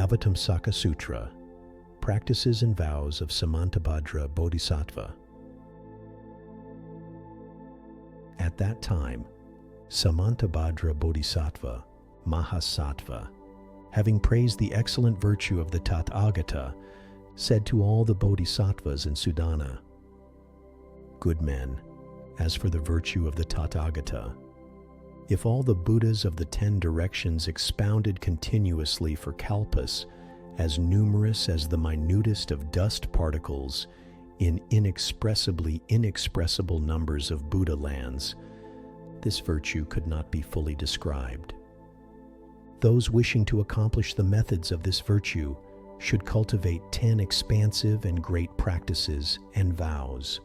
Avatamsaka Sutra, Practices and Vows of Samantabhadra Bodhisattva. At that time, Samantabhadra Bodhisattva, Mahāyāna, having praised the excellent virtue of the Tathagata, said to all the Bodhisattvas in Sudana, "Good men, as for the virtue of the Tathagata, if all the Buddhas of the 10 directions expounded continuously for kalpas, as numerous as the minutest of dust particles in inexpressibly inexpressible numbers of Buddha lands, this virtue could not be fully described. Those wishing to accomplish the methods of this virtue should cultivate 10 expansive and great practices and vows."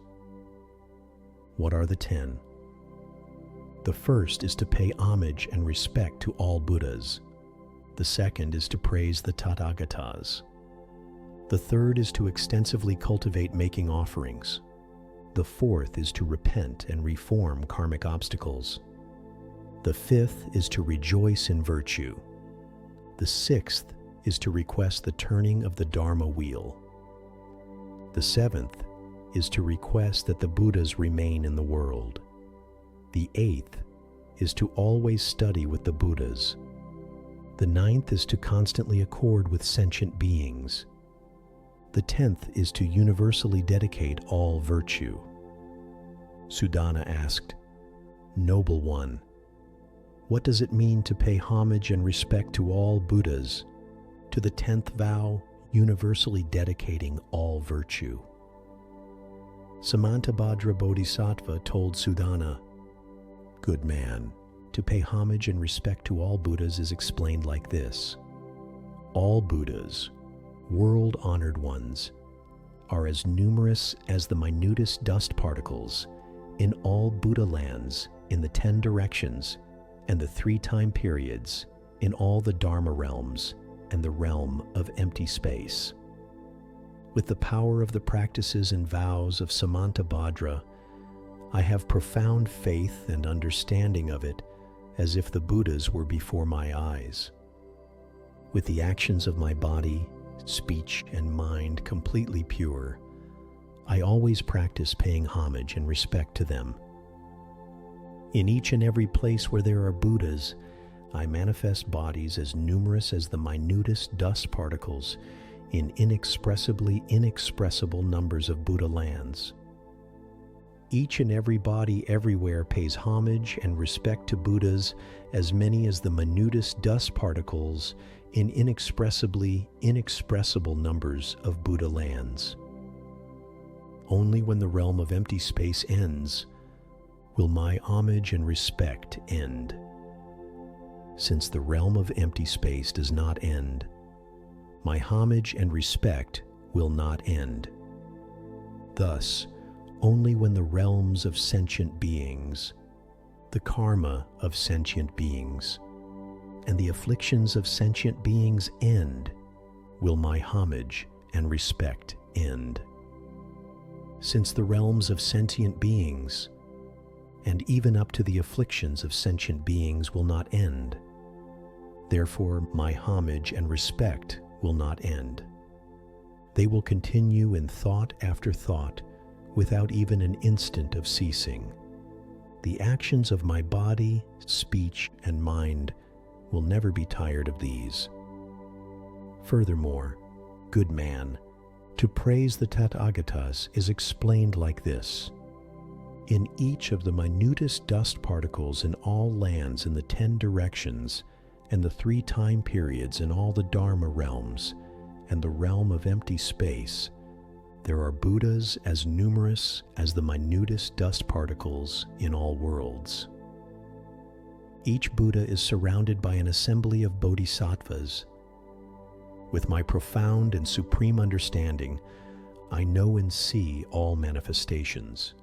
What are the 10? The first is to pay homage and respect to all Buddhas. The second is to praise the Tathagatas. The third is to extensively cultivate making offerings. The fourth is to repent and reform karmic obstacles. The fifth is to rejoice in virtue. The sixth is to request the turning of the Dharma wheel. The seventh is to request that the Buddhas remain in the world. The eighth is to always study with the Buddhas. The ninth is to constantly accord with sentient beings. The 10th is to universally dedicate all virtue. Sudana asked, "Noble one, what does it mean to pay homage and respect to all Buddhas, to the 10th vow, universally dedicating all virtue?" Samantabhadra Bodhisattva told Sudana, "Good man, to pay homage and respect to all Buddhas is explained like this. All Buddhas, world-honored ones, are as numerous as the minutest dust particles in all Buddha lands in the 10 directions and the 3 time periods in all the Dharma realms and the realm of empty space. With the power of the practices and vows of Samantabhadra, I have profound faith and understanding of it as if the Buddhas were before my eyes. With the actions of my body, speech, and mind completely pure, I always practice paying homage and respect to them. In each and every place where there are Buddhas, I manifest bodies as numerous as the minutest dust particles in inexpressibly inexpressible numbers of Buddha lands. Each and every body everywhere pays homage and respect to Buddhas as many as the minutest dust particles in inexpressibly inexpressible numbers of Buddha lands. Only when the realm of empty space ends will my homage and respect end. Since the realm of empty space does not end, my homage and respect will not end. Thus, only when the realms of sentient beings, the karma of sentient beings, and the afflictions of sentient beings end, will my homage and respect end. Since the realms of sentient beings, and even up to the afflictions of sentient beings, will not end, therefore my homage and respect will not end. They will continue in thought after thought, without even an instant of ceasing. The actions of my body, speech, and mind will never be tired of these. Furthermore, good man, to praise the Tathagatas is explained like this. In each of the minutest dust particles in all lands in the 10 directions and the 3 time periods in all the Dharma realms and the realm of empty space, there are Buddhas as numerous as the minutest dust particles in all worlds. Each Buddha is surrounded by an assembly of bodhisattvas. With my profound and supreme understanding, I know and see all manifestations.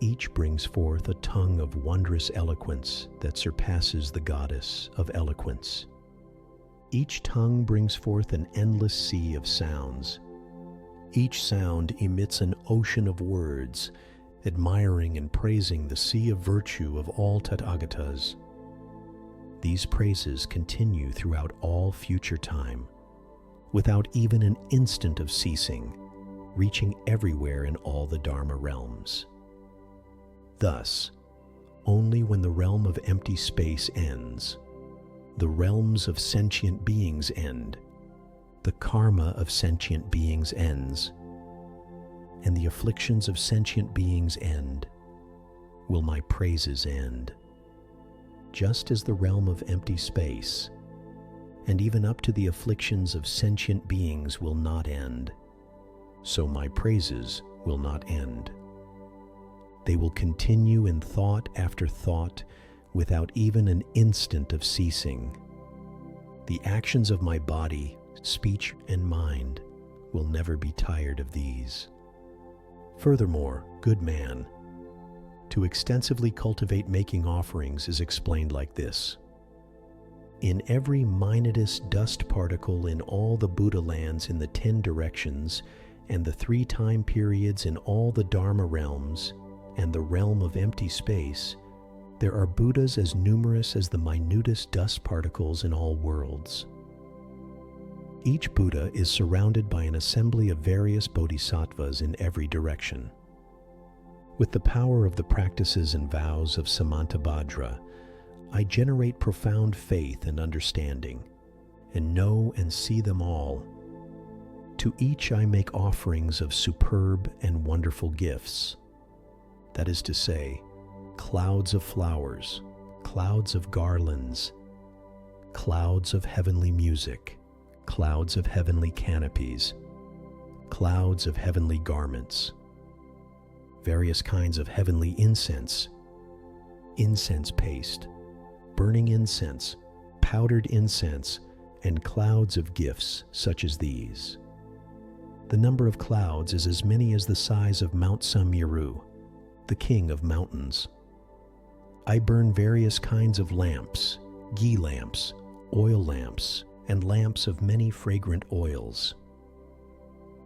Each brings forth a tongue of wondrous eloquence that surpasses the goddess of eloquence. Each tongue brings forth an endless sea of sounds. Each sound emits an ocean of words, admiring and praising the sea of virtue of all Tathagatas. These praises continue throughout all future time, without even an instant of ceasing, reaching everywhere in all the Dharma realms. Thus, only when the realm of empty space ends, the realms of sentient beings end, the karma of sentient beings ends, and the afflictions of sentient beings end, will my praises end. Just as the realm of empty space, and even up to the afflictions of sentient beings will not end, so my praises will not end. They will continue in thought after thought without even an instant of ceasing. The actions of my body, speech, and mind will never be tired of these. Furthermore, good man, to extensively cultivate making offerings is explained like this. In every minutest dust particle in all the Buddha lands in the 10 directions and the 3 time periods in all the Dharma realms and the realm of empty space, there are Buddhas as numerous as the minutest dust particles in all worlds. Each Buddha is surrounded by an assembly of various bodhisattvas in every direction. With the power of the practices and vows of Samantabhadra, I generate profound faith and understanding, and know and see them all. To each I make offerings of superb and wonderful gifts. That is to say, clouds of flowers, clouds of garlands, clouds of heavenly music, clouds of heavenly canopies, clouds of heavenly garments, various kinds of heavenly incense, incense paste, burning incense, powdered incense, and clouds of gifts such as these. The number of clouds is as many as the size of Mount Sumeru, the king of mountains. I burn various kinds of lamps, ghee lamps, oil lamps, and lamps of many fragrant oils.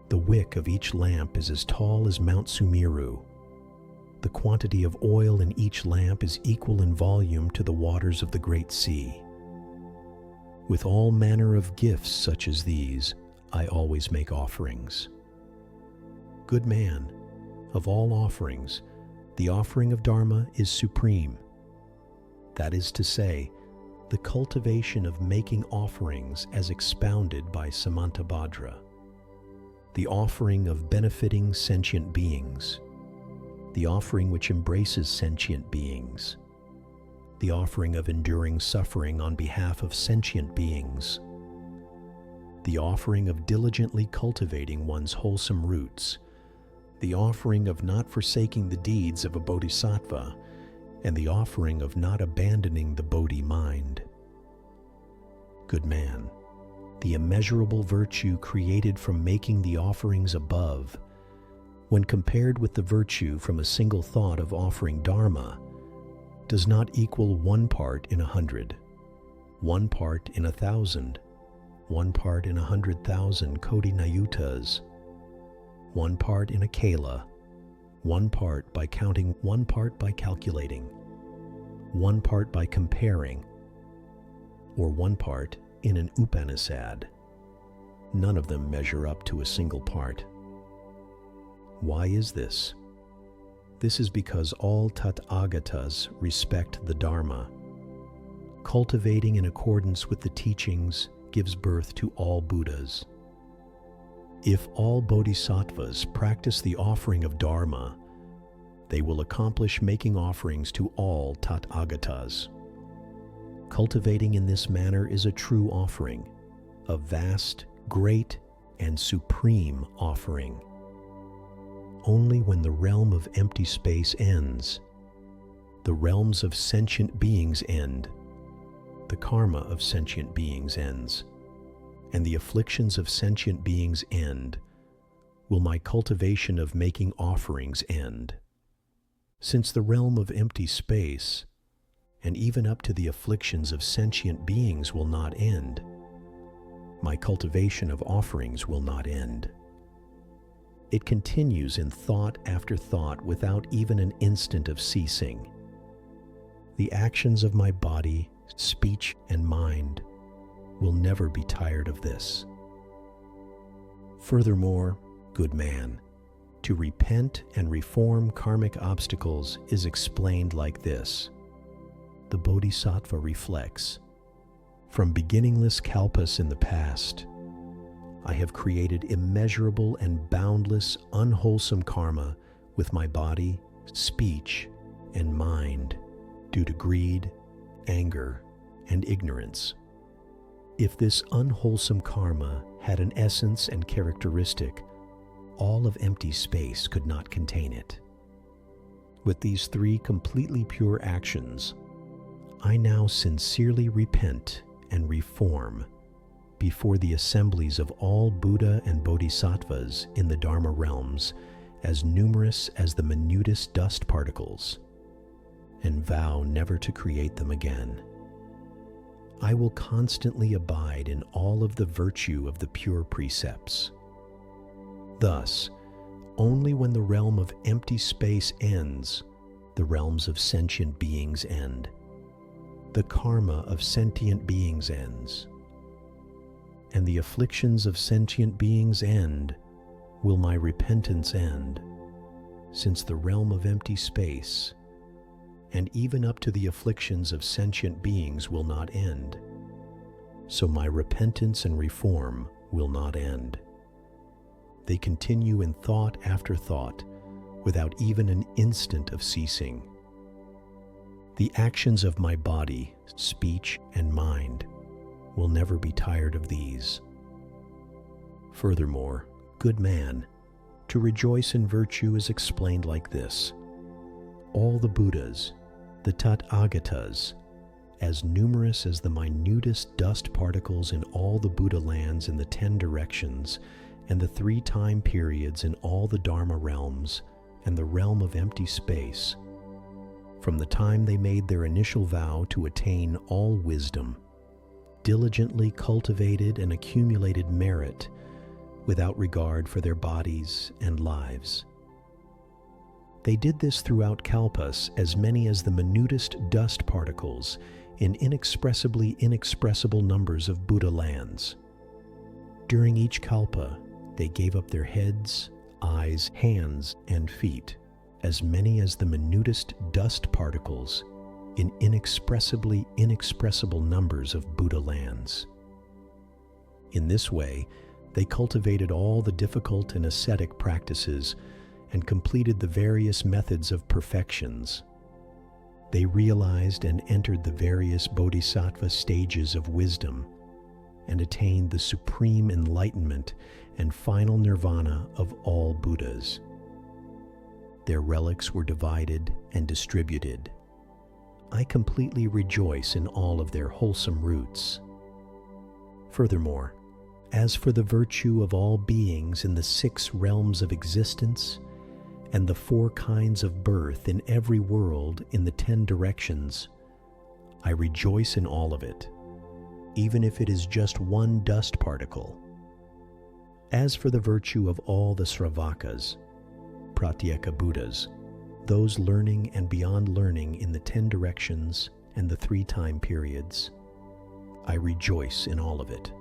The wick of each lamp is as tall as Mount Sumeru. The quantity of oil in each lamp is equal in volume to the waters of the great sea. With all manner of gifts such as these, I always make offerings. Good man, of all offerings, the offering of Dharma is supreme. That is to say, the cultivation of making offerings as expounded by Samantabhadra, the offering of benefiting sentient beings, the offering which embraces sentient beings, the offering of enduring suffering on behalf of sentient beings, the offering of diligently cultivating one's wholesome roots, the offering of not forsaking the deeds of a bodhisattva, and the offering of not abandoning the Bodhi mind. Good man, the immeasurable virtue created from making the offerings above, when compared with the virtue from a single thought of offering Dharma, does not equal 1 part in 100, 1 part in 1,000, 1 part in 100,000 Koti Nayutas, 1 part in a Kala, 1 part by counting, 1 part by calculating, 1 part by comparing, or 1 part in an Upanishad. None of them measure up to a single part. Why is this? This is because all Tathagatas respect the Dharma. Cultivating in accordance with the teachings gives birth to all Buddhas. If all bodhisattvas practice the offering of Dharma, they will accomplish making offerings to all Tathagatas. Cultivating in this manner is a true offering, a vast, great, and supreme offering. Only when the realm of empty space ends, the realms of sentient beings end, the karma of sentient beings ends, and the afflictions of sentient beings end, will my cultivation of making offerings end. Since the realm of empty space, and even up to the afflictions of sentient beings will not end, my cultivation of offerings will not end. It continues in thought after thought without even an instant of ceasing. The actions of my body, speech, and mind will never be tired of this. Furthermore, good man, to repent and reform karmic obstacles is explained like this. The Bodhisattva reflects, from beginningless kalpas in the past, I have created immeasurable and boundless unwholesome karma with my body, speech, and mind due to greed, anger, and ignorance. If this unwholesome karma had an essence and characteristic, all of empty space could not contain it. With these three completely pure actions, I now sincerely repent and reform before the assemblies of all Buddha and Bodhisattvas in the Dharma realms, as numerous as the minutest dust particles, and vow never to create them again. I will constantly abide in all of the virtue of the pure precepts. Thus, only when the realm of empty space ends, the realms of sentient beings end. The karma of sentient beings ends. And the afflictions of sentient beings end, will my repentance end, since the realm of empty space, and even up to the afflictions of sentient beings will not end. So my repentance and reform will not end. They continue in thought after thought, without even an instant of ceasing. The actions of my body, speech, and mind will never be tired of these. Furthermore, good man, to rejoice in virtue is explained like this. All the Buddhas, the Tathagatas, as numerous as the minutest dust particles in all the Buddha lands in the 10 directions, and the 3 time periods in all the Dharma realms, and the realm of empty space, from the time they made their initial vow to attain all wisdom, diligently cultivated and accumulated merit without regard for their bodies and lives. They did this throughout kalpas, as many as the minutest dust particles in inexpressibly inexpressible numbers of Buddha lands. During each kalpa, they gave up their heads, eyes, hands, and feet, as many as the minutest dust particles in inexpressibly inexpressible numbers of Buddha lands. In this way, they cultivated all the difficult and ascetic practices and completed the various methods of perfections. They realized and entered the various bodhisattva stages of wisdom and attained the supreme enlightenment and final nirvana of all Buddhas. Their relics were divided and distributed. I completely rejoice in all of their wholesome roots. Furthermore, as for the virtue of all beings in the 6 realms of existence, and the 4 kinds of birth in every world in the 10 directions, I rejoice in all of it, even if it is just one dust particle. As for the virtue of all the Sravakas, Pratyeka Buddhas, those learning and beyond learning in the 10 directions and the 3 time periods, I rejoice in all of it.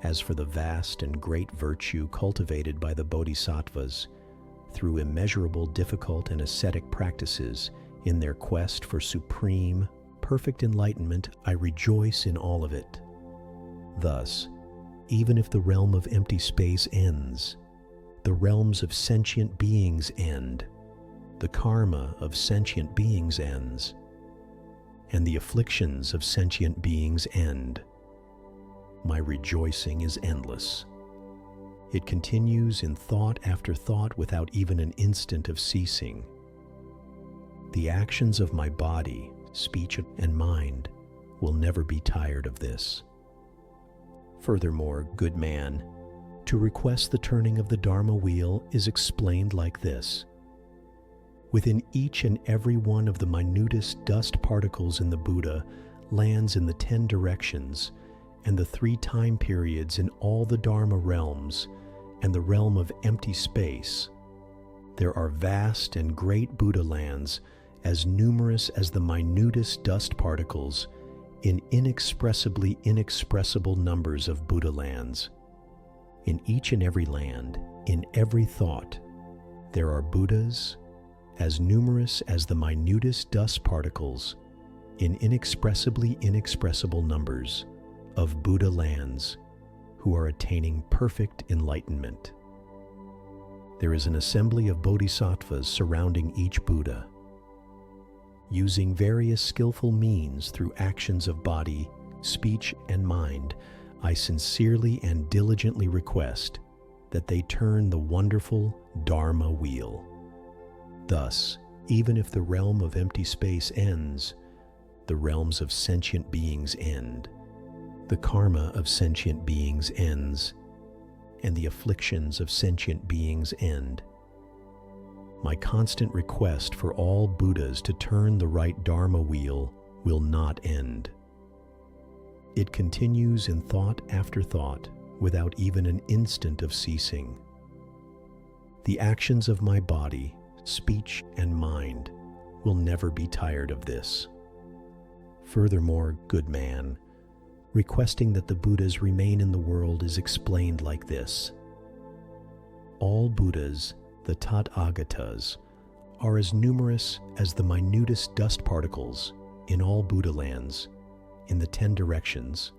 As for the vast and great virtue cultivated by the Bodhisattvas through immeasurable difficult and ascetic practices in their quest for supreme, perfect enlightenment, I rejoice in all of it. Thus, even if the realm of empty space ends, the realms of sentient beings end, the karma of sentient beings ends, and the afflictions of sentient beings end. My rejoicing is endless. It continues in thought after thought without even an instant of ceasing. The actions of my body, speech, and mind will never be tired of this. Furthermore, good man, to request the turning of the Dharma wheel is explained like this. Within each and every one of the minutest dust particles in the Buddha lands in the 10 directions and the 3 time periods in all the Dharma realms and the realm of empty space, there are vast and great Buddha lands as numerous as the minutest dust particles in inexpressibly inexpressible numbers of Buddha lands. In each and every land, in every thought, there are Buddhas, as numerous as the minutest dust particles, in inexpressibly inexpressible numbers of Buddha lands who are attaining perfect enlightenment. There is an assembly of bodhisattvas surrounding each Buddha. Using various skillful means through actions of body, speech, and mind, I sincerely and diligently request that they turn the wonderful Dharma wheel. Thus, even if the realm of empty space ends, the realms of sentient beings end, the karma of sentient beings ends, and the afflictions of sentient beings end. My constant request for all Buddhas to turn the right Dharma wheel will not end. It continues in thought after thought, without even an instant of ceasing. The actions of my body, speech, and mind will never be tired of this. Furthermore, good man, requesting that the Buddhas remain in the world is explained like this. All Buddhas, the Tathagatas, are as numerous as the minutest dust particles in all Buddha lands, in the 10 directions,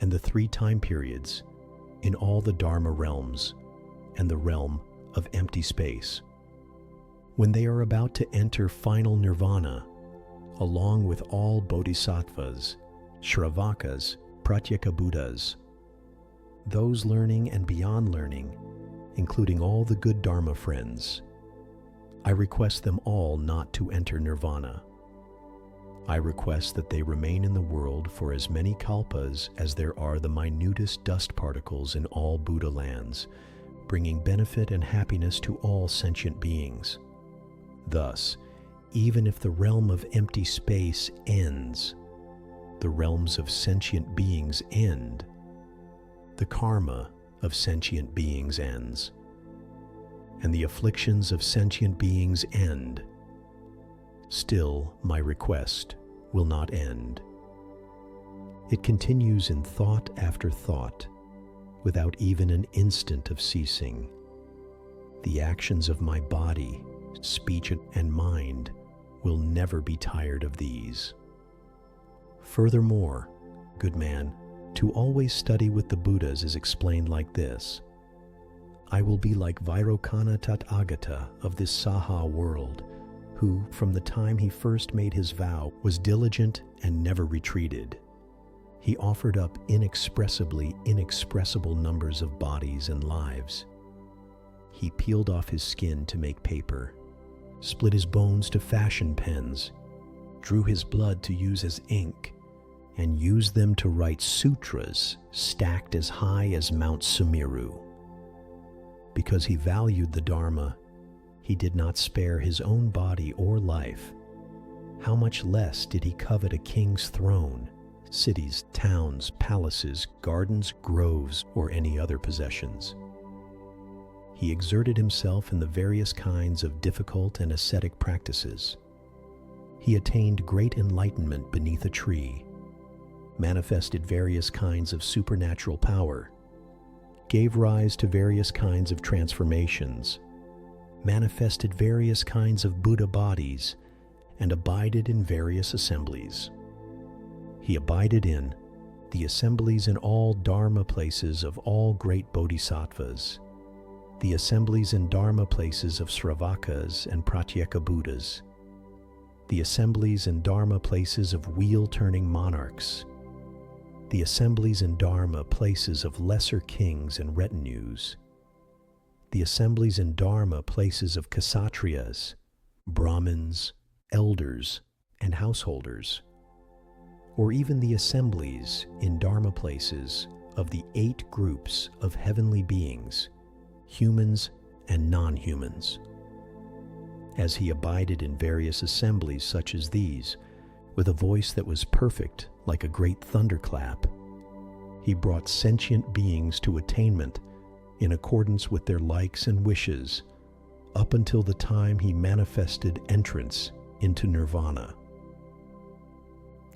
and the 3 time periods, in all the Dharma realms, and the realm of empty space. When they are about to enter final nirvana, along with all bodhisattvas, shravakas, pratyeka Buddhas, those learning and beyond learning, including all the good Dharma friends, I request them all not to enter nirvana. I request that they remain in the world for as many kalpas as there are the minutest dust particles in all Buddha lands, bringing benefit and happiness to all sentient beings. Thus, even if the realm of empty space ends, the realms of sentient beings end, the karma of sentient beings ends, and the afflictions of sentient beings end. Still, my request will not end. It continues in thought after thought, without even an instant of ceasing. The actions of my body, speech, and mind will never be tired of these. Furthermore, good man, to always study with the Buddhas is explained like this. I will be like Vairocana Tathagata of this Saha world, who, from the time he first made his vow, was diligent and never retreated. He offered up inexpressibly inexpressible numbers of bodies and lives. He peeled off his skin to make paper, split his bones to fashion pens, drew his blood to use as ink, and used them to write sutras stacked as high as Mount Sumeru. Because he valued the Dharma, he did not spare his own body or life. How much less did he covet a king's throne, cities, towns, palaces, gardens, groves, or any other possessions? He exerted himself in the various kinds of difficult and ascetic practices. He attained great enlightenment beneath a tree, manifested various kinds of supernatural power, gave rise to various kinds of transformations, manifested various kinds of Buddha bodies, and abided in various assemblies. He abided in the assemblies in all Dharma places of all great bodhisattvas, the assemblies in Dharma places of Sravakas and Pratyeka Buddhas, the assemblies in Dharma places of wheel-turning monarchs, the assemblies in Dharma places of lesser kings and retinues, the assemblies in Dharma places of Kshatriyas, Brahmins, elders, and householders, or even the assemblies in Dharma places of the 8 groups of heavenly beings, humans and non-humans. As he abided in various assemblies such as these, with a voice that was perfect like a great thunderclap, he brought sentient beings to attainment in accordance with their likes and wishes, up until the time he manifested entrance into nirvana.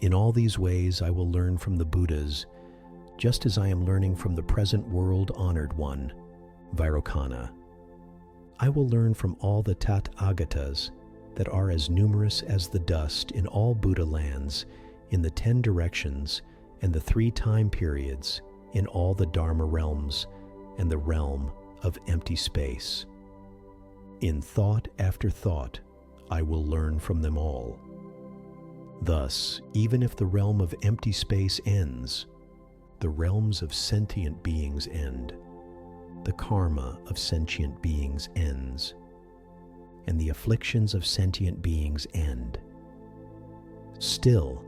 In all these ways I will learn from the Buddhas just as I am learning from the present world honored one, Vairocana. I will learn from all the Tathagatas that are as numerous as the dust in all Buddha lands, in the 10 directions, and the 3 time periods, in all the Dharma realms, and the realm of empty space. In thought after thought, I will learn from them all. Thus, even if the realm of empty space ends, the realms of sentient beings end, the karma of sentient beings ends, and the afflictions of sentient beings end. Still,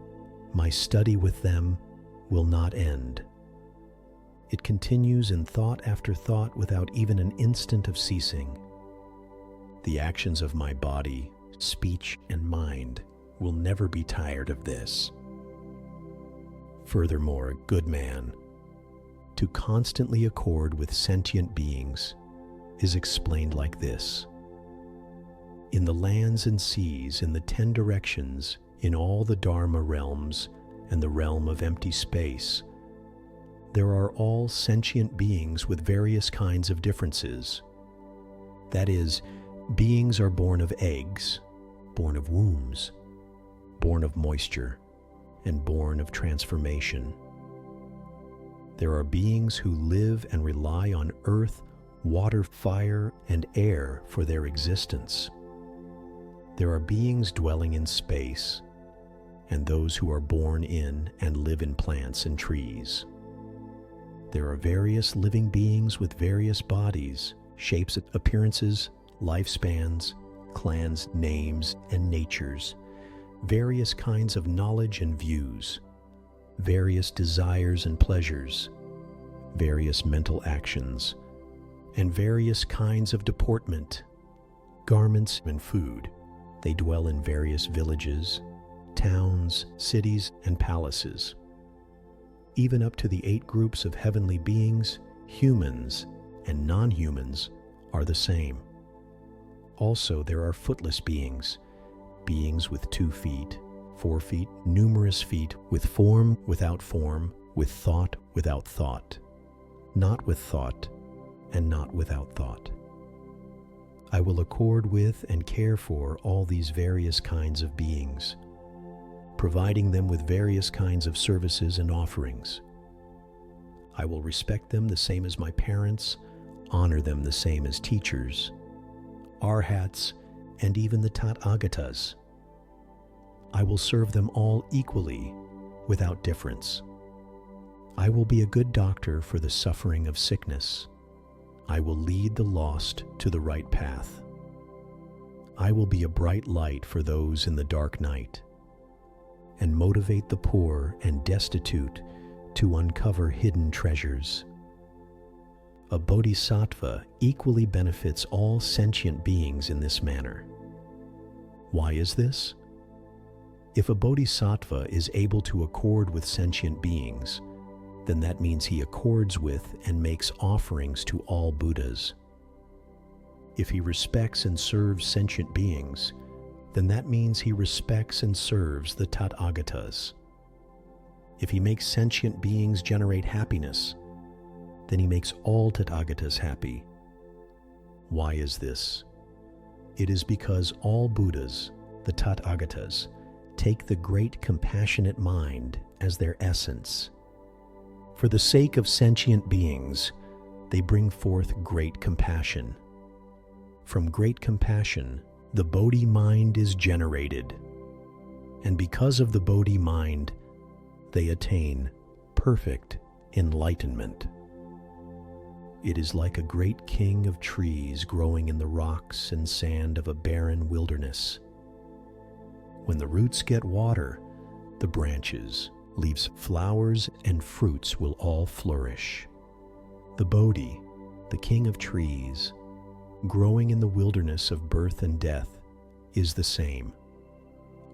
my study with them will not end. It continues in thought after thought without even an instant of ceasing. The actions of my body, speech, and mind will never be tired of this. Furthermore, good man, to constantly accord with sentient beings is explained like this. In the lands and seas, in the 10 directions, in all the Dharma realms, and the realm of empty space, there are all sentient beings with various kinds of differences. That is, beings are born of eggs, born of wombs, born of moisture, and born of transformation. There are beings who live and rely on earth, water, fire, and air for their existence. There are beings dwelling in space, and those who are born in and live in plants and trees. There are various living beings with various bodies, shapes, appearances, lifespans, clans, names, and natures, various kinds of knowledge and views, various desires and pleasures, various mental actions, and various kinds of deportment, garments, and food. They dwell in various villages, towns, cities, and palaces. Even up to the 8 groups of heavenly beings, humans and non-humans are the same. Also, there are footless beings, beings with 2 feet, 4 feet, numerous feet, with form without form, with thought without thought, not with thought, and not without thought. I will accord with and care for all these various kinds of beings, providing them with various kinds of services and offerings. I will respect them the same as my parents, honor them the same as teachers, arhats, and even the Tathagatas. I will serve them all equally, without difference. I will be a good doctor for the suffering of sickness. I will lead the lost to the right path. I will be a bright light for those in the dark night, and motivate the poor and destitute to uncover hidden treasures. A bodhisattva equally benefits all sentient beings in this manner. Why is this? If a bodhisattva is able to accord with sentient beings, then that means he accords with and makes offerings to all Buddhas. If he respects and serves sentient beings, then that means he respects and serves the Tathagatas. If he makes sentient beings generate happiness, then he makes all Tathagatas happy. Why is this? It is because all Buddhas, the Tathagatas, take the great compassionate mind as their essence. For the sake of sentient beings, they bring forth great compassion. From great compassion, the Bodhi mind is generated, and because of the Bodhi mind, they attain perfect enlightenment. It is like a great king of trees growing in the rocks and sand of a barren wilderness. When the roots get water, the branches, leaves, flowers, and fruits will all flourish. The Bodhi, the king of trees, growing in the wilderness of birth and death, is the same.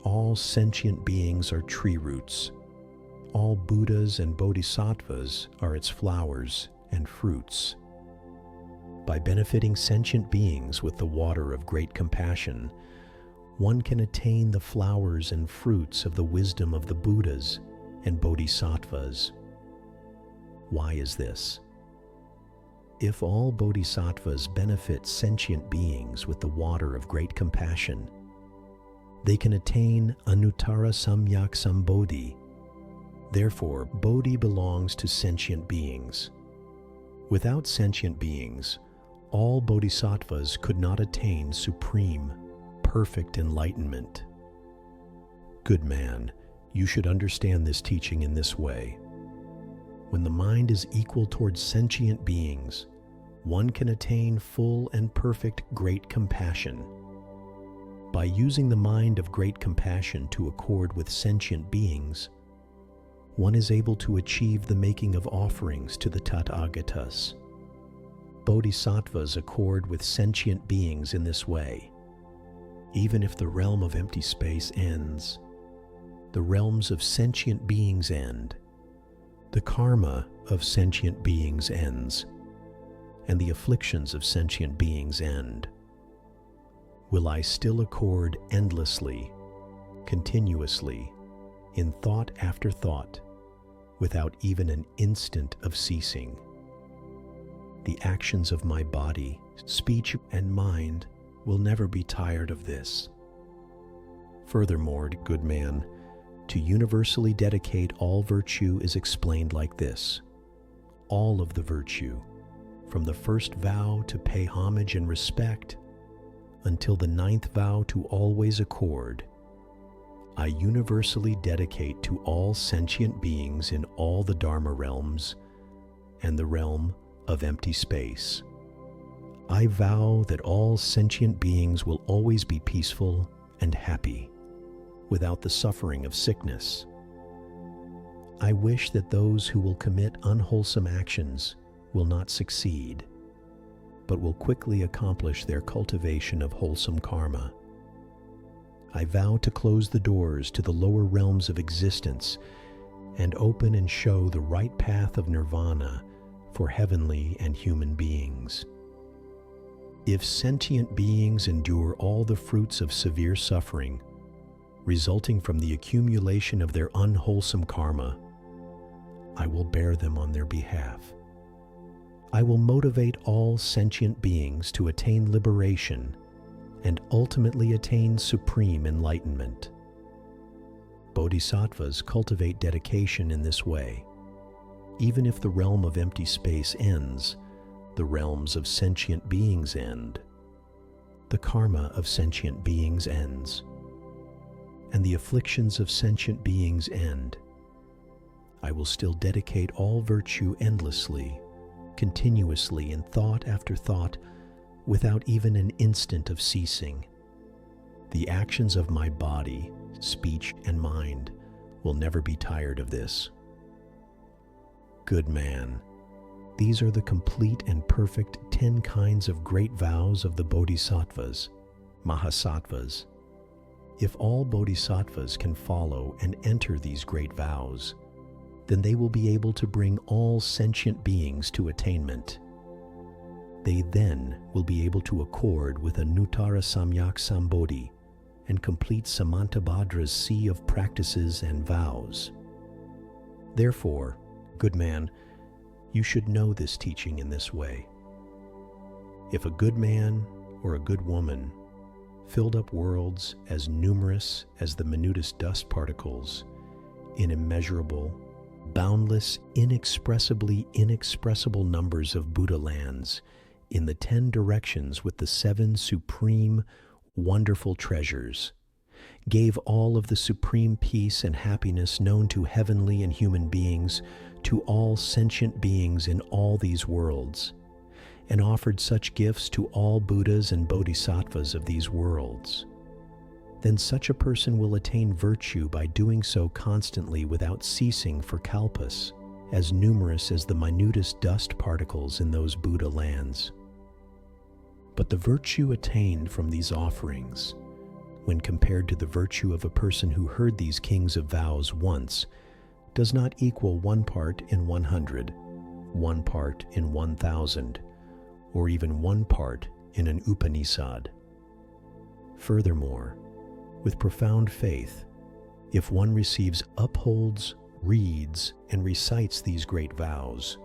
All sentient beings are tree roots. All Buddhas and Bodhisattvas are its flowers and fruits. By benefiting sentient beings with the water of great compassion, one can attain the flowers and fruits of the wisdom of the Buddhas and Bodhisattvas. Why is this? If all bodhisattvas benefit sentient beings with the water of great compassion, they can attain anuttara samyak sambodhi. Therefore, bodhi belongs to sentient beings. Without sentient beings, all bodhisattvas could not attain supreme, perfect enlightenment. Good man, you should understand this teaching in this way. When the mind is equal towards sentient beings, one can attain full and perfect great compassion. By using the mind of great compassion to accord with sentient beings, one is able to achieve the making of offerings to the Tathagatas. Bodhisattvas accord with sentient beings in this way. Even if the realm of empty space ends, the realms of sentient beings end, the karma of sentient beings ends, and the afflictions of sentient beings end. Will I still accord endlessly, continuously, in thought after thought, without even an instant of ceasing? The actions of my body, speech, and mind will never be tired of this. Furthermore, good man, to universally dedicate all virtue is explained like this. All of the virtue, from the first vow to pay homage and respect, until the 9th vow to always accord, I universally dedicate to all sentient beings in all the Dharma realms and the realm of empty space. I vow that all sentient beings will always be peaceful and happy, without the suffering of sickness. I wish that those who will commit unwholesome actions will not succeed, but will quickly accomplish their cultivation of wholesome karma. I vow to close the doors to the lower realms of existence and open and show the right path of nirvana for heavenly and human beings. If sentient beings endure all the fruits of severe suffering resulting from the accumulation of their unwholesome karma, I will bear them on their behalf. I will motivate all sentient beings to attain liberation and ultimately attain supreme enlightenment. Bodhisattvas cultivate dedication in this way. Even if the realm of empty space ends, the realms of sentient beings end. The karma of sentient beings ends, and the afflictions of sentient beings end. I will still dedicate all virtue endlessly, continuously in thought after thought, without even an instant of ceasing. The actions of my body, speech, and mind will never be tired of this. Good man, these are the complete and perfect 10 kinds of great vows of the Bodhisattvas, Mahāsattvas. If all Bodhisattvas can follow and enter these great vows, then they will be able to bring all sentient beings to attainment. They then will be able to accord with anuttara samyak sambodhi and complete Samantabhadra's sea of practices and vows. Therefore, good man, you should know this teaching in this way. If a good man or a good woman filled up worlds as numerous as the minutest dust particles in immeasurable, boundless, inexpressibly inexpressible numbers of Buddha lands in the 10 directions with the 7 supreme, wonderful treasures, gave all of the supreme peace and happiness known to heavenly and human beings to all sentient beings in all these worlds, and offered such gifts to all Buddhas and Bodhisattvas of these worlds, then such a person will attain virtue by doing so constantly without ceasing for kalpas, as numerous as the minutest dust particles in those Buddha lands. But the virtue attained from these offerings, when compared to the virtue of a person who heard these kings of vows once, does not equal 1 part in 100, 1 part in 1,000, or even 1 part in an Upanishad. Furthermore, with profound faith, if one receives, upholds, reads and recites these great vows,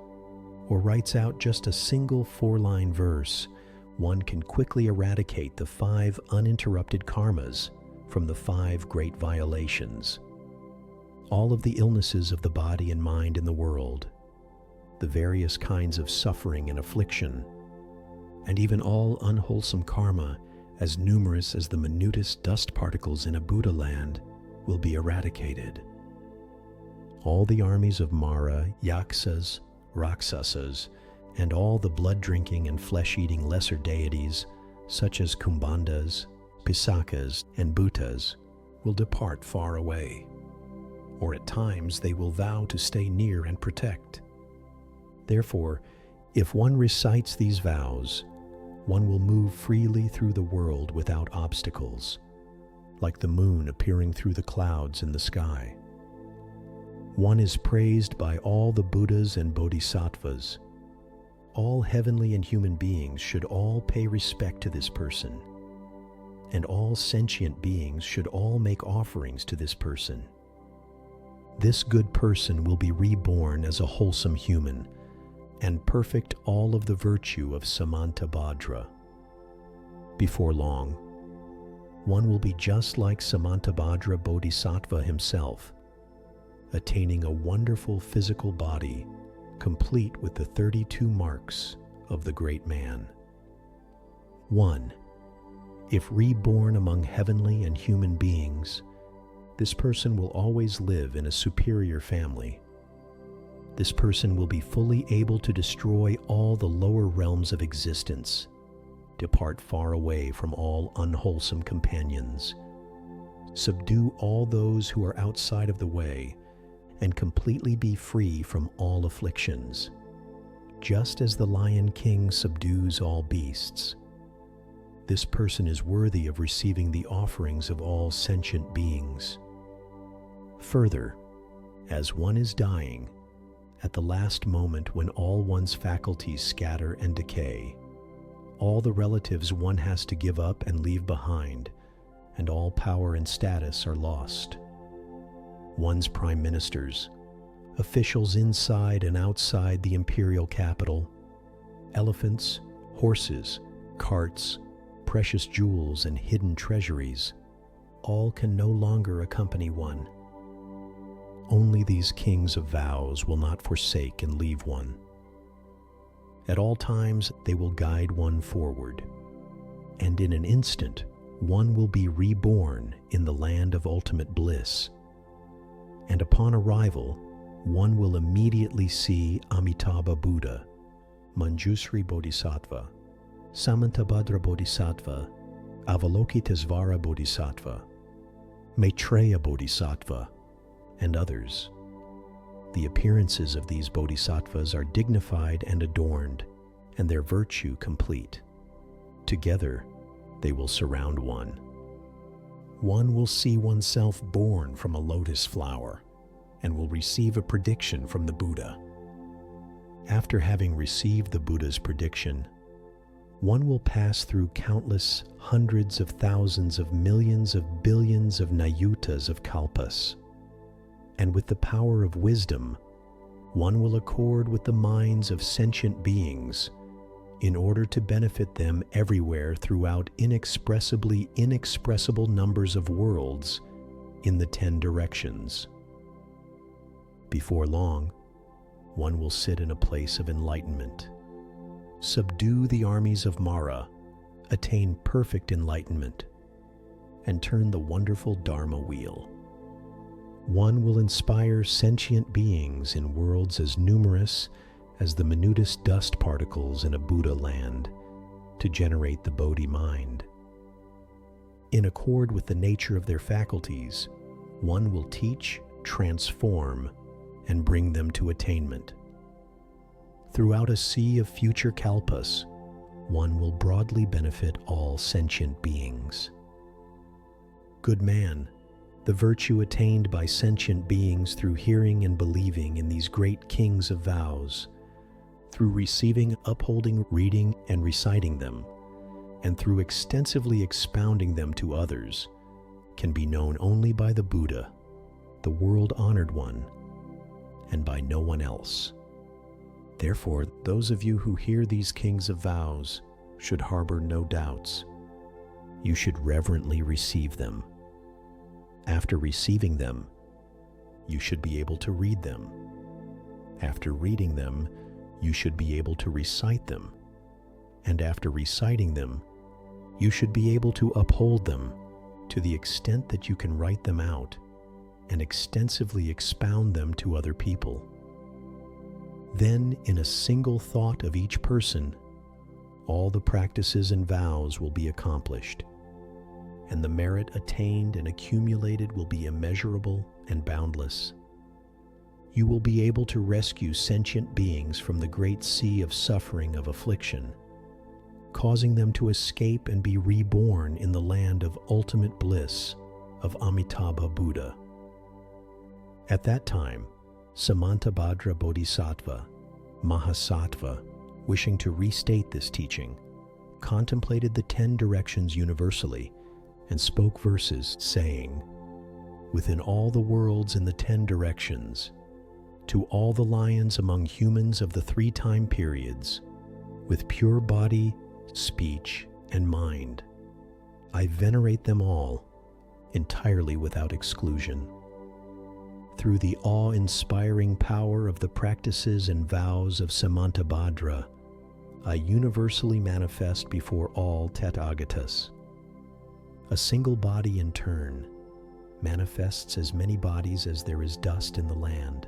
or writes out just a single 4-line verse, one can quickly eradicate the 5 uninterrupted karmas from the 5 great violations. All of the illnesses of the body and mind in the world, the various kinds of suffering and affliction, and even all unwholesome karma, as numerous as the minutest dust particles in a Buddha land, will be eradicated. All the armies of Mara, Yaksas, Rakshasas, and all the blood-drinking and flesh-eating lesser deities, such as Kumbhandas, Pisakas, and Bhutas, will depart far away, or at times they will vow to stay near and protect. Therefore, if one recites these vows, one will move freely through the world without obstacles, like the moon appearing through the clouds in the sky. One is praised by all the Buddhas and Bodhisattvas. All heavenly and human beings should all pay respect to this person, and all sentient beings should all make offerings to this person. This good person will be reborn as a wholesome human, and perfect all of the virtue of Samantabhadra. Before long, one will be just like Samantabhadra Bodhisattva himself, attaining a wonderful physical body, complete with the 32 marks of the great man. 1. If reborn among heavenly and human beings, this person will always live in a superior family. This person will be fully able to destroy all the lower realms of existence, depart far away from all unwholesome companions, subdue all those who are outside of the way, and completely be free from all afflictions, just as the Lion King subdues all beasts. This person is worthy of receiving the offerings of all sentient beings. Further, as one is dying, at the last moment when all one's faculties scatter and decay, all the relatives one has to give up and leave behind, and all power and status are lost. One's prime ministers, officials inside and outside the imperial capital, elephants, horses, carts, precious jewels, and hidden treasuries, all can no longer accompany one. Only these kings of vows will not forsake and leave one. At all times they will guide one forward, and in an instant one will be reborn in the land of ultimate bliss. And upon arrival, one will immediately see Amitabha Buddha, Manjusri Bodhisattva, Samantabhadra Bodhisattva, Avalokitesvara Bodhisattva, Maitreya Bodhisattva, and others. The appearances of these bodhisattvas are dignified and adorned, and their virtue complete. Together, they will surround one. One will see oneself born from a lotus flower, and will receive a prediction from the Buddha. After having received the Buddha's prediction, one will pass through countless hundreds of thousands of millions of billions of nayutas of kalpas, and with the power of wisdom, one will accord with the minds of sentient beings in order to benefit them everywhere throughout inexpressibly inexpressible numbers of worlds in the 10 directions. Before long, one will sit in a place of enlightenment, subdue the armies of Mara, attain perfect enlightenment, and turn the wonderful Dharma wheel. One will inspire sentient beings in worlds as numerous as the minutest dust particles in a Buddha land to generate the Bodhi mind. In accord with the nature of their faculties, one will teach, transform, and bring them to attainment. Throughout a sea of future kalpas, one will broadly benefit all sentient beings. Good man, the virtue attained by sentient beings through hearing and believing in these great kings of vows, through receiving, upholding, reading, and reciting them, and through extensively expounding them to others, can be known only by the Buddha, the world-honored one, and by no one else. Therefore, those of you who hear these kings of vows should harbor no doubts. You should reverently receive them. After receiving them, you should be able to read them. After reading them, you should be able to recite them. And after reciting them, you should be able to uphold them to the extent that you can write them out and extensively expound them to other people. Then, in a single thought of each person, all the practices and vows will be accomplished, and the merit attained and accumulated will be immeasurable and boundless. You will be able to rescue sentient beings from the great sea of suffering of affliction, causing them to escape and be reborn in the land of ultimate bliss of Amitabha Buddha. At that time, Samantabhadra Bodhisattva, Mahāsattva, wishing to restate this teaching, contemplated the 10 directions universally and spoke verses saying, "Within all the worlds in the 10 directions, to all the lions among humans of the 3 time periods, with pure body, speech, and mind, I venerate them all, entirely without exclusion. Through the awe-inspiring power of the practices and vows of Samantabhadra, I universally manifest before all Tathagatas. A single body in turn manifests as many bodies as there is dust in the land,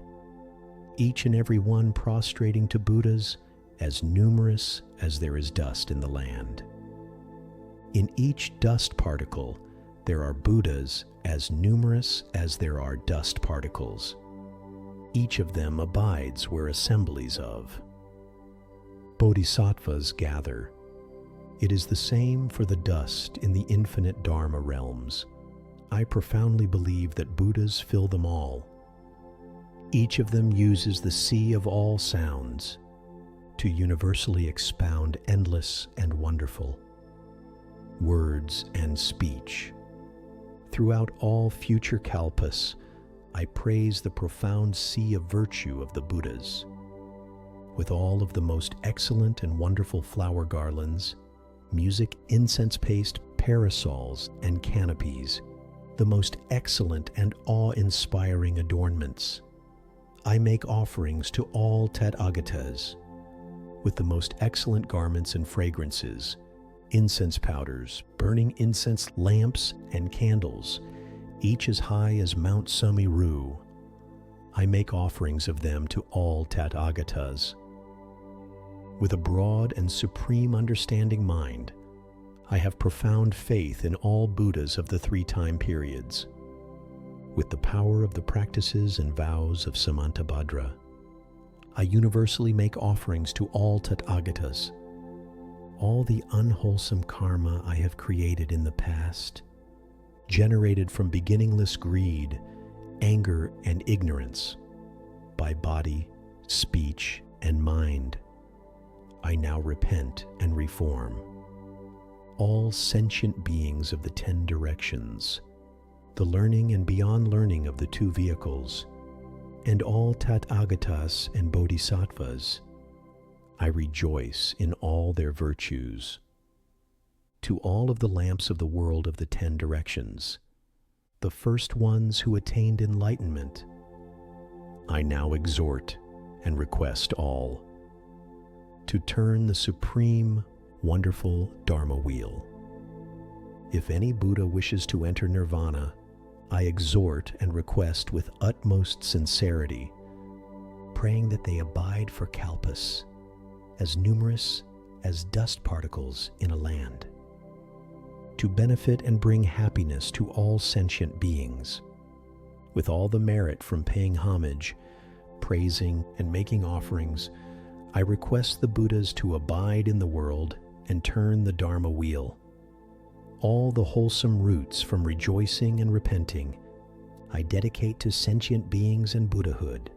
each and every one prostrating to Buddhas as numerous as there is dust in the land. In each dust particle, there are Buddhas as numerous as there are dust particles. Each of them abides where assemblies of Bodhisattvas gather. It is the same for the dust in the infinite Dharma realms. I profoundly believe that Buddhas fill them all. Each of them uses the sea of all sounds to universally expound endless and wonderful words and speech. Throughout all future kalpas, I praise the profound sea of virtue of the Buddhas. With all of the most excellent and wonderful flower garlands, music, incense-paste parasols and canopies, the most excellent and awe-inspiring adornments, I make offerings to all Tathagatas. With the most excellent garments and fragrances, incense powders, burning incense lamps, and candles, each as high as Mount Sumeru, I make offerings of them to all Tathagatas. With a broad and supreme understanding mind, I have profound faith in all Buddhas of the 3 time periods. With the power of the practices and vows of Samantabhadra, I universally make offerings to all Tathagatas. All the unwholesome karma I have created in the past, generated from beginningless greed, anger, and ignorance, by body, speech, and mind, I now repent and reform. All sentient beings of the 10 directions, the learning and beyond learning of the 2 vehicles, and all Tathagatas and Bodhisattvas, I rejoice in all their virtues. To all of the lamps of the world of the 10 directions, the first ones who attained enlightenment, I now exhort and request all to turn the supreme, wonderful Dharma wheel. If any Buddha wishes to enter nirvana, I exhort and request with utmost sincerity, praying that they abide for kalpas, as numerous as dust particles in a land, to benefit and bring happiness to all sentient beings, with all the merit from paying homage, praising, and making offerings. I request the Buddhas to abide in the world and turn the Dharma wheel. All the wholesome roots from rejoicing and repenting, I dedicate to sentient beings and Buddhahood.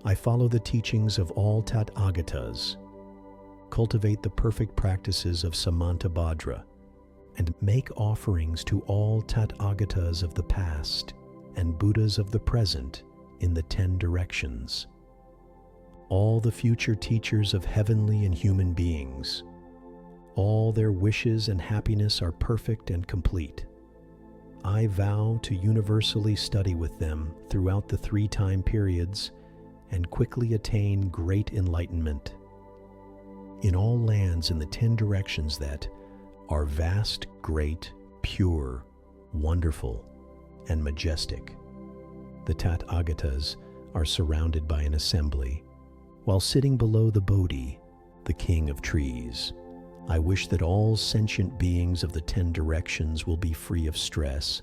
I follow the teachings of all Tathagatas, cultivate the perfect practices of Samantabhadra, and make offerings to all Tathagatas of the past and Buddhas of the present in the 10 directions. All the future teachers of heavenly and human beings, all their wishes and happiness are perfect and complete. I vow to universally study with them throughout the 3 time periods and quickly attain great enlightenment. In all lands in the 10 directions that are vast, great, pure, wonderful, and majestic, the Tathagatas are surrounded by an assembly, while sitting below the Bodhi, the king of trees. I wish that all sentient beings of the 10 directions will be free of stress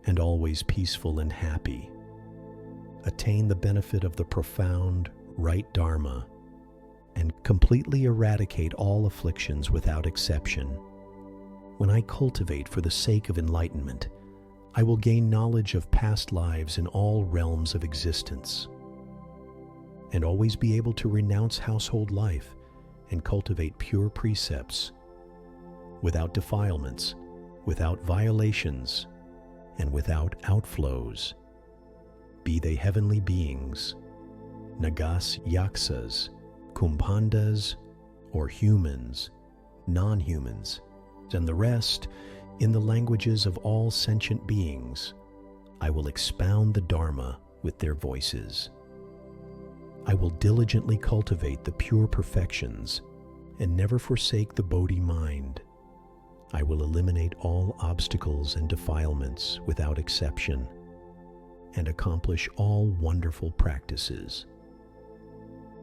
and always peaceful and happy. Attain the benefit of the profound, right Dharma, and completely eradicate all afflictions without exception. When I cultivate for the sake of enlightenment, I will gain knowledge of past lives in all realms of existence, and always be able to renounce household life and cultivate pure precepts, without defilements, without violations, and without outflows. Be they heavenly beings, Nagas Yaksas, Kumpandas, or humans, non-humans, and the rest, in the languages of all sentient beings, I will expound the Dharma with their voices. I will diligently cultivate the pure perfections and never forsake the Bodhi mind. I will eliminate all obstacles and defilements without exception and accomplish all wonderful practices.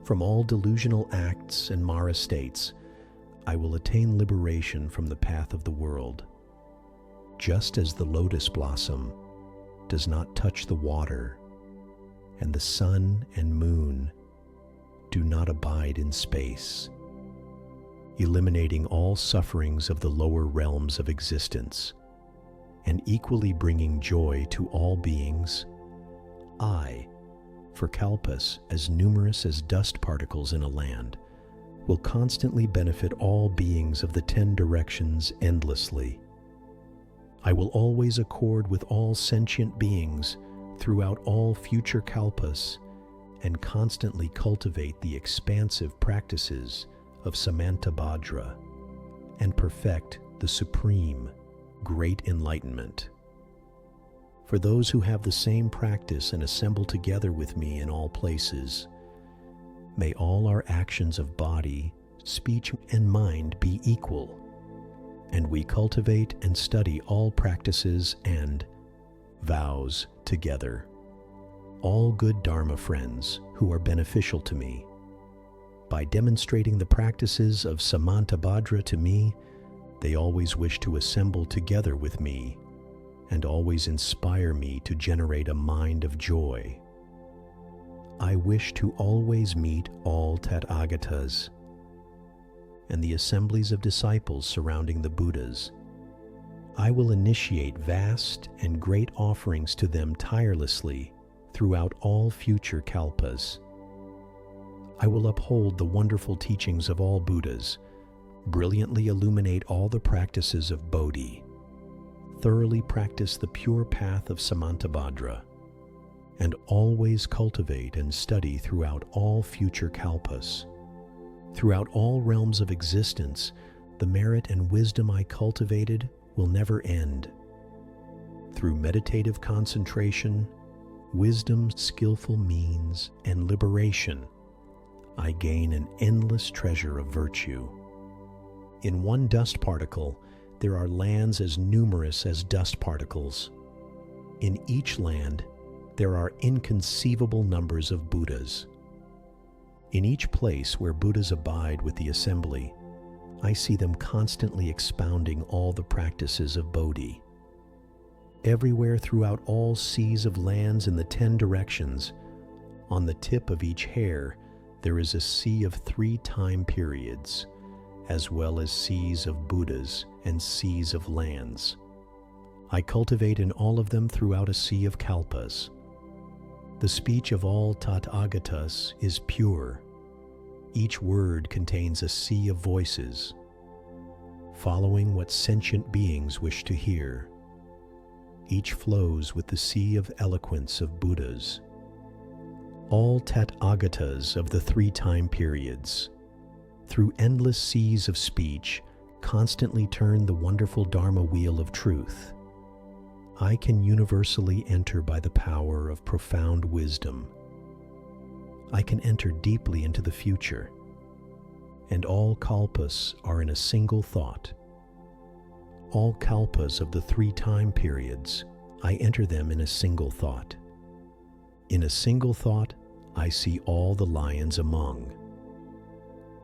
From all delusional acts and Mara states, I will attain liberation from the path of the world. Just as the lotus blossom does not touch the water, and the sun and moon do not abide in space, eliminating all sufferings of the lower realms of existence, and equally bringing joy to all beings, I, for kalpas as numerous as dust particles in a land, will constantly benefit all beings of the 10 directions endlessly. I will always accord with all sentient beings throughout all future kalpas and constantly cultivate the expansive practices of Samantabhadra and perfect the supreme, great enlightenment. For those who have the same practice and assemble together with me in all places, may all our actions of body, speech, and mind be equal, and we cultivate and study all practices and vows together. All good Dharma friends who are beneficial to me. By demonstrating the practices of Samantabhadra to me, they always wish to assemble together with me and always inspire me to generate a mind of joy. I wish to always meet all Tathagatas and the assemblies of disciples surrounding the Buddhas. I will initiate vast and great offerings to them tirelessly throughout all future kalpas. I will uphold the wonderful teachings of all Buddhas, brilliantly illuminate all the practices of Bodhi, thoroughly practice the pure path of Samantabhadra, and always cultivate and study throughout all future kalpas. Throughout all realms of existence, the merit and wisdom I cultivated will never end. Through meditative concentration, wisdom, skillful means, and liberation, I gain an endless treasure of virtue. In one dust particle, there are lands as numerous as dust particles. In each land, there are inconceivable numbers of Buddhas. In each place where Buddhas abide with the assembly, I see them constantly expounding all the practices of Bodhi. Everywhere throughout all seas of lands in the 10 directions, on the tip of each hair, there is a sea of 3 time periods, as well as seas of Buddhas and seas of lands. I cultivate in all of them throughout a sea of kalpas. The speech of all Tathagatas is pure. Each word contains a sea of voices, following what sentient beings wish to hear. Each flows with the sea of eloquence of Buddhas, all Tathagatas of the three time periods, through endless seas of speech, constantly turn the wonderful Dharma wheel of truth. I can universally enter by the power of profound wisdom. I can enter deeply into the future, and all kalpas are in a single thought. All kalpas of the three time periods, I enter them in a single thought. In a single thought, I see all the lions among.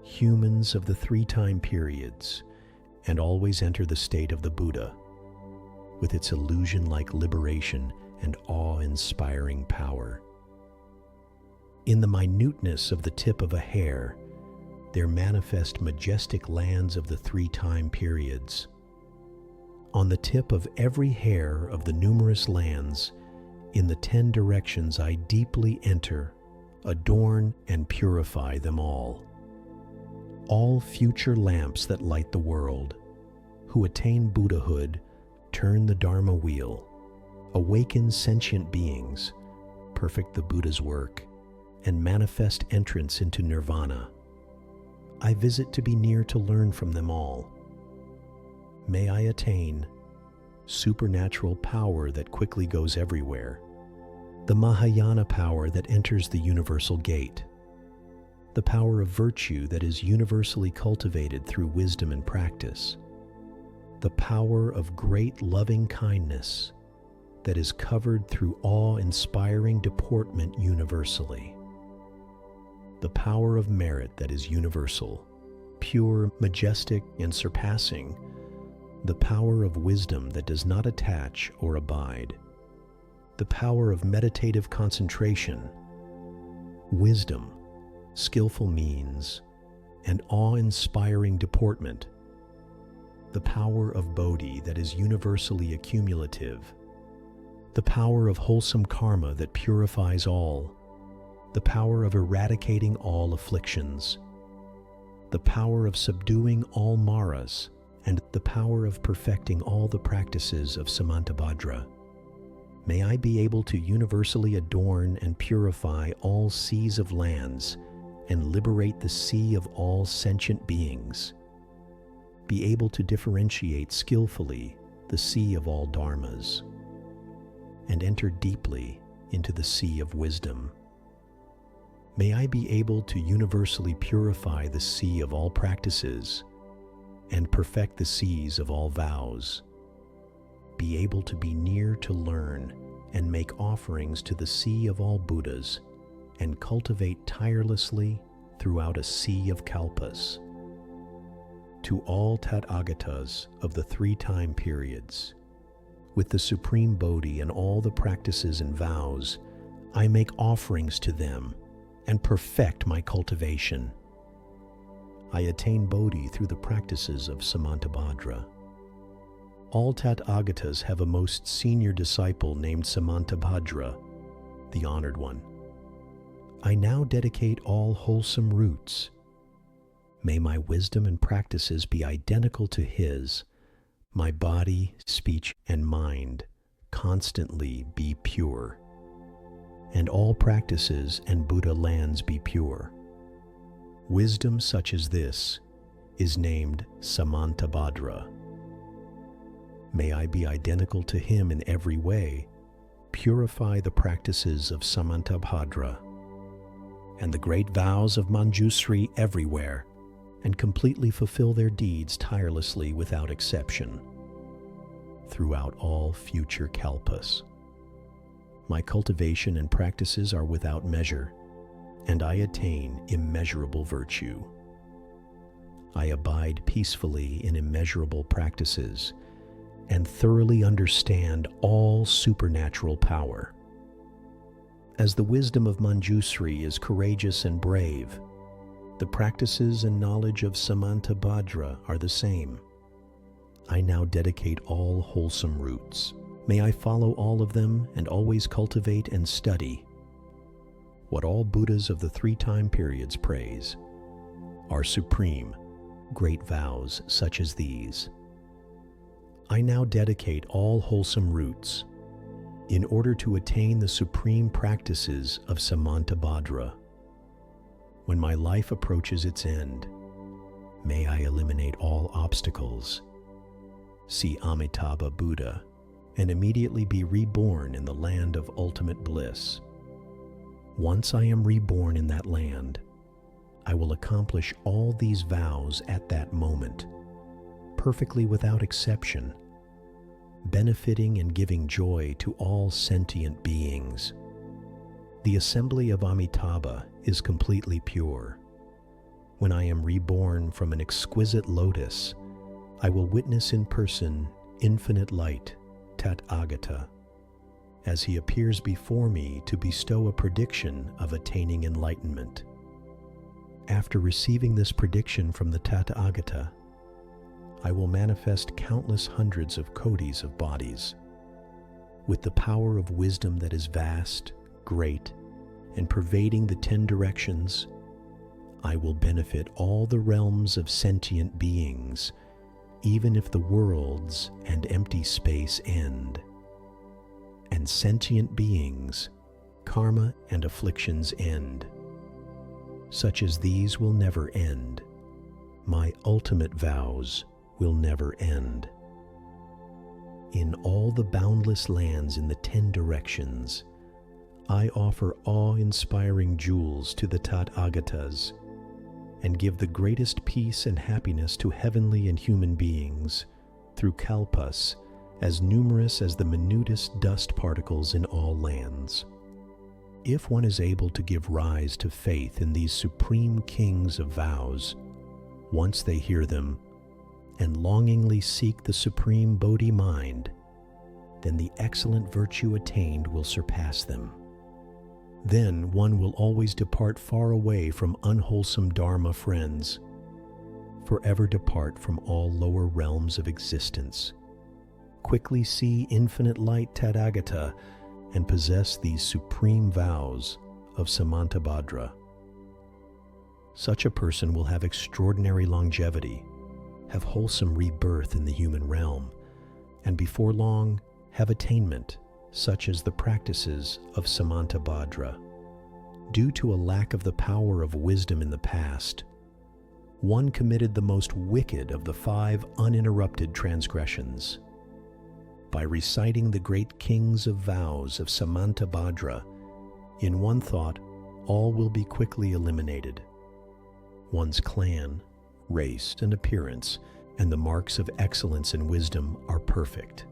Humans of the three time periods, and always enter the state of the Buddha, with its illusion-like liberation and awe-inspiring power. In the minuteness of the tip of a hair, there manifest majestic lands of the three time periods. On the tip of every hair of the numerous lands, in the 10 directions I deeply enter, adorn, and purify them all. All future lamps that light the world, who attain Buddhahood, turn the Dharma wheel, awaken sentient beings, perfect the Buddha's work, and manifest entrance into nirvana. I visit to be near to learn from them all. May I attain supernatural power that quickly goes everywhere, the Mahāyāna power that enters the universal gate, the power of virtue that is universally cultivated through wisdom and practice, the power of great loving kindness that is covered through awe-inspiring deportment universally, the power of merit that is universal, pure, majestic, and surpassing, the power of wisdom that does not attach or abide, the power of meditative concentration, wisdom, skillful means, and awe-inspiring deportment, the power of bodhi that is universally accumulative, the power of wholesome karma that purifies all, the power of eradicating all afflictions, the power of subduing all maras, and the power of perfecting all the practices of Samantabhadra. May I be able to universally adorn and purify all seas of lands and liberate the sea of all sentient beings. Be able to differentiate skillfully the sea of all dharmas, and enter deeply into the sea of wisdom. May I be able to universally purify the sea of all practices and perfect the seas of all vows. Be able to be near to learn and make offerings to the sea of all Buddhas and cultivate tirelessly throughout a sea of kalpas. To all Tathagatas of the three time periods, with the supreme Bodhi and all the practices and vows, I make offerings to them and perfect my cultivation. I attain Bodhi through the practices of Samantabhadra. All Tathagatas have a most senior disciple named Samantabhadra, the honored one. I now dedicate all wholesome roots. May my wisdom and practices be identical to his, my body, speech, and mind constantly be pure, and all practices and Buddha lands be pure. Wisdom such as this is named Samantabhadra. May I be identical to him in every way, purify the practices of Samantabhadra, and the great vows of Manjusri everywhere, and completely fulfill their deeds tirelessly without exception, throughout all future kalpas. My cultivation and practices are without measure, and I attain immeasurable virtue. I abide peacefully in immeasurable practices, and thoroughly understand all supernatural power. As the wisdom of Manjusri is courageous and brave, the practices and knowledge of Samantabhadra are the same. I now dedicate all wholesome roots. May I follow all of them and always cultivate and study what all Buddhas of the three time periods praise, are supreme, great vows such as these. I now dedicate all wholesome roots. in order to attain the supreme practices of Samantabhadra. When my life approaches its end, may I eliminate all obstacles, see Amitabha Buddha, and immediately be reborn in the land of ultimate bliss. Once I am reborn in that land, I will accomplish all these vows at that moment, perfectly without exception, benefiting and giving joy to all sentient beings. The assembly of Amitabha is completely pure. When I am reborn from an exquisite lotus, I will witness in person infinite light, Tathagata, as he appears before me to bestow a prediction of attaining enlightenment. After receiving this prediction from the Tathagata, I will manifest countless hundreds of kodis of bodies. With the power of wisdom that is vast, great, and pervading the 10 directions, I will benefit all the realms of sentient beings, even if the worlds and empty space end. And sentient beings, karma and afflictions end. Such as these will never end. My ultimate vows will never end. In all the boundless lands in the 10 directions, I offer awe-inspiring jewels to the Tathagatas and give the greatest peace and happiness to heavenly and human beings through kalpas as numerous as the minutest dust particles in all lands. If one is able to give rise to faith in these supreme kings of vows, once they hear them, and longingly seek the supreme Bodhi mind, then the excellent virtue attained will surpass them. Then one will always depart far away from unwholesome Dharma friends, forever depart from all lower realms of existence, quickly see infinite light Tathagata, and possess these supreme vows of Samantabhadra. Such a person will have extraordinary longevity, have wholesome rebirth in the human realm, and before long have attainment such as the practices of Samantabhadra. Due to a lack of the power of wisdom in the past, one committed the most wicked of the 5 uninterrupted transgressions. By reciting the great kings of vows of Samantabhadra, in one thought, all will be quickly eliminated. One's clan, race, and appearance, and the marks of excellence and wisdom are perfect.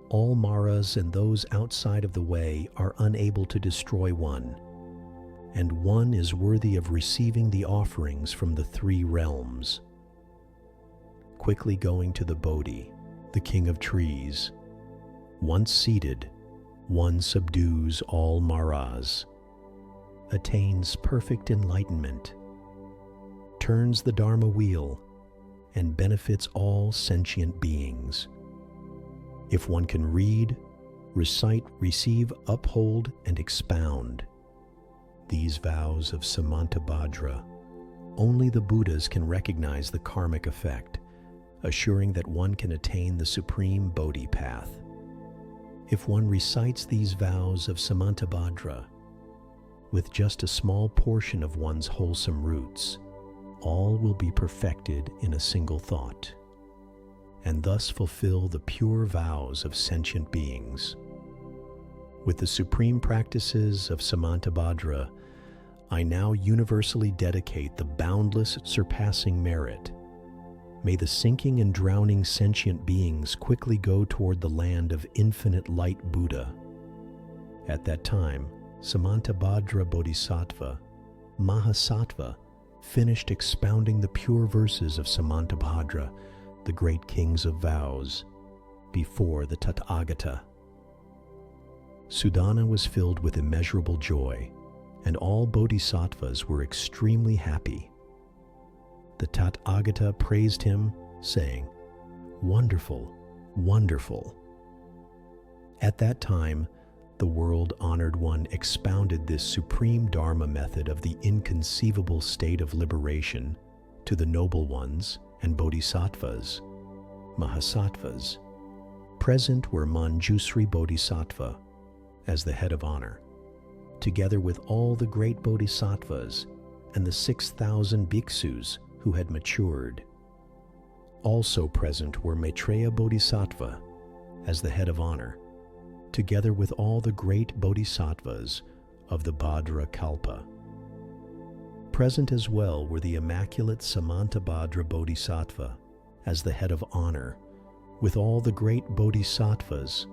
All Maras and those outside of the way are unable to destroy one, and one is worthy of receiving the offerings from the 3 realms. Quickly going to the Bodhi, the king of trees, once seated, one subdues all Maras, attains perfect enlightenment, turns the Dharma wheel, and benefits all sentient beings. If one can read, recite, receive, uphold, and expound these vows of Samantabhadra, only the Buddhas can recognize the karmic effect, assuring that one can attain the supreme Bodhi path. If one recites these vows of Samantabhadra with just a small portion of one's wholesome roots, all will be perfected in a single thought, and thus fulfill the pure vows of sentient beings. With the supreme practices of Samantabhadra, I now universally dedicate the boundless, surpassing merit. May the sinking and drowning sentient beings quickly go toward the land of infinite light Buddha. At that time, Samantabhadra Bodhisattva, Mahāsattva, finished expounding the pure verses of Samantabhadra, the great kings of vows, before the Tathagata. Sudana was filled with immeasurable joy, and all bodhisattvas were extremely happy. The Tathagata praised him, saying, "Wonderful, wonderful." At that time, the world-honored one expounded this supreme Dharma method of the inconceivable state of liberation to the noble ones and bodhisattvas, mahasattvas, Present were Manjusri Bodhisattva as the head of honor, together with all the great bodhisattvas and the 6,000 bhikshus who had matured. Also present were Maitreya Bodhisattva as the head of honor, together with all the great bodhisattvas of the Bhadra Kalpa. Present as well were the Immaculate Samantabhadra Bodhisattva as the head of honor, with all the great bodhisattvas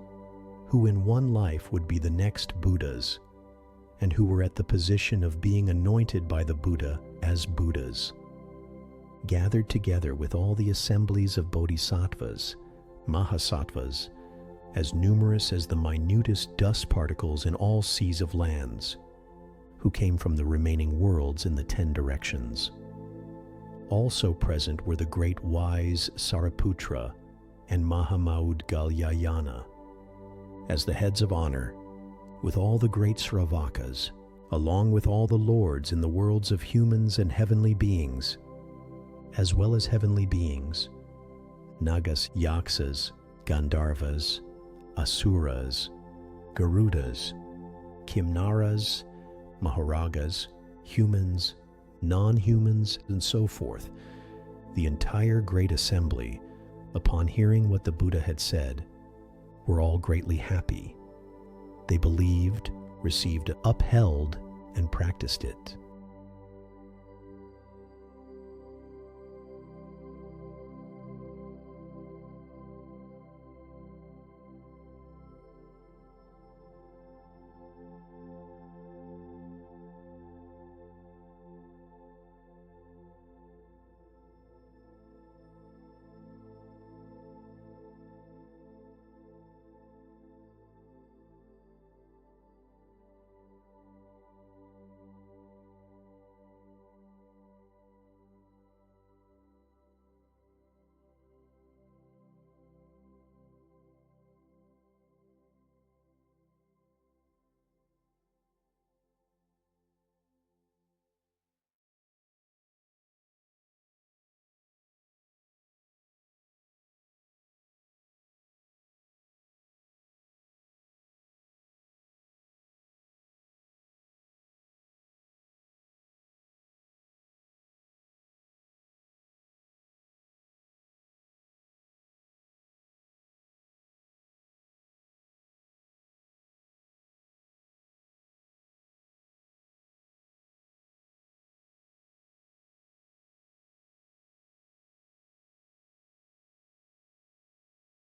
who in one life would be the next Buddhas, and who were at the position of being anointed by the Buddha as Buddhas. Gathered together with all the assemblies of bodhisattvas, Mahāsattvas, as numerous as the minutest dust particles in all seas of lands, who came from the remaining worlds in the 10 directions. Also present were the great wise Sariputra and Mahamaudgalyayana as the heads of honor, with all the great Sravakas, along with all the lords in the worlds of humans and heavenly beings, as well as heavenly beings, Nagas, Yaksas, Gandharvas, Asuras, Garudas, Kimnaras, Maharagas, humans, non-humans, and so forth. The entire great assembly, upon hearing what the Buddha had said, were all greatly happy. They believed, received, upheld, and practiced it.